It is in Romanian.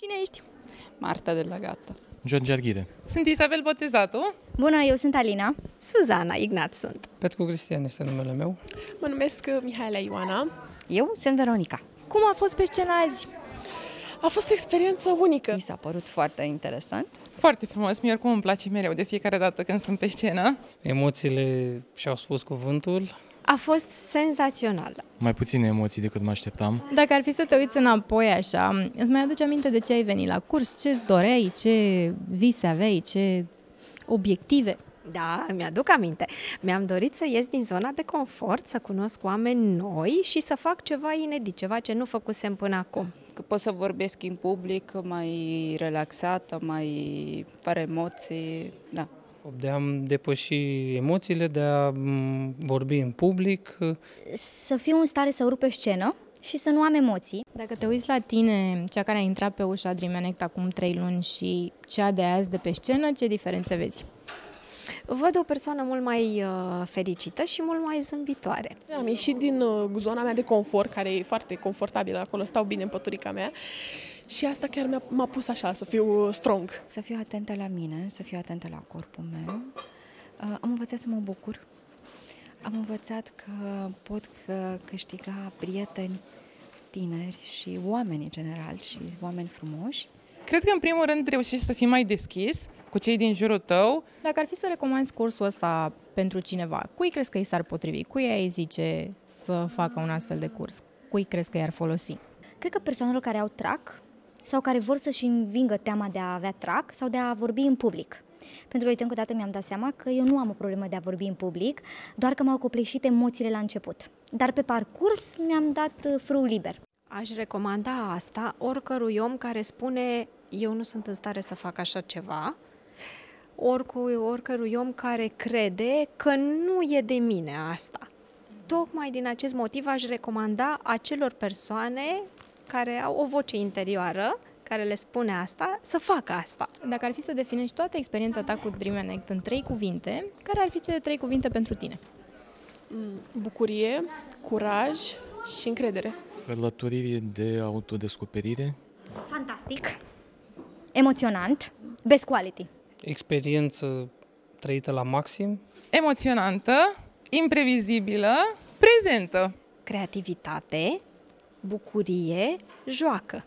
Cine ești? Marta de la Gata. George Arghire. Sunt Isabel Botezatu. Bună, eu sunt Alina. Suzana Ignat sunt. Petru Cristian este numele meu. Mă numesc Mihaela Ioana. Eu sunt Veronica. Cum a fost pe scenă azi? A fost o experiență unică. Mi s-a părut foarte interesant. Foarte frumos, mie oricum îmi place mereu de fiecare dată când sunt pe scenă. Emoțiile și-au spus cuvântul. A fost senzațional. Mai puține emoții decât mă așteptam. Dacă ar fi să te uiți înapoi așa, îți mai aduci aminte de ce ai venit la curs? Ce-ți doreai? Ce vise aveai? Ce obiective? Da, mi-aduc aminte. Mi-am dorit să ies din zona de confort, să cunosc oameni noi și să fac ceva inedit, ceva ce nu făcusem până acum. Că pot să vorbesc în public, mai relaxată, mai fără emoții, da. De a-mi depăși emoțiile, de a vorbi în public. Să fiu în stare să urc pe scenă și să nu am emoții. Dacă te uiți la tine, cea care a intrat pe ușa Dream Connect acum 3 luni și cea de azi de pe scenă, ce diferențe vezi? Văd o persoană mult mai fericită și mult mai zâmbitoare. Am ieșit din zona mea de confort, care e foarte confortabilă, acolo stau bine în păturica mea. Și asta chiar m-a pus așa, să fiu strong. Să fiu atentă la mine, să fiu atentă la corpul meu. Am învățat să mă bucur. Am învățat că pot câștiga prieteni tineri și oameni în general și oameni frumoși. Cred că în primul rând reușești să fii mai deschis cu cei din jurul tău. Dacă ar fi să recomanzi cursul ăsta pentru cineva, cui crezi că i s-ar potrivi? Cui ai zice să facă un astfel de curs? Cui crezi că i-ar folosi? Cred că persoanelor care au trac sau care vor să-și învingă teama de a avea trac sau de a vorbi în public. Pentru că, uite, încă o dată mi-am dat seama că eu nu am o problemă de a vorbi în public, doar că m-au copleșit emoțiile la început. Dar pe parcurs mi-am dat frâul liber. Aș recomanda asta oricărui om care spune eu nu sunt în stare să fac așa ceva, oricărui om care crede că nu e de mine asta. Tocmai din acest motiv aș recomanda acelor persoane care au o voce interioară, care le spune asta, să facă asta. Dacă ar fi să definești toată experiența ta cu Dream Connect în 3 cuvinte, care ar fi cele 3 cuvinte pentru tine? Bucurie, curaj și încredere. Călătorire de autodescoperire. Fantastic, emoționant, best quality. Experiență trăită la maxim. Emoționantă, imprevizibilă, prezentă. Creativitate, bucurie, joacă.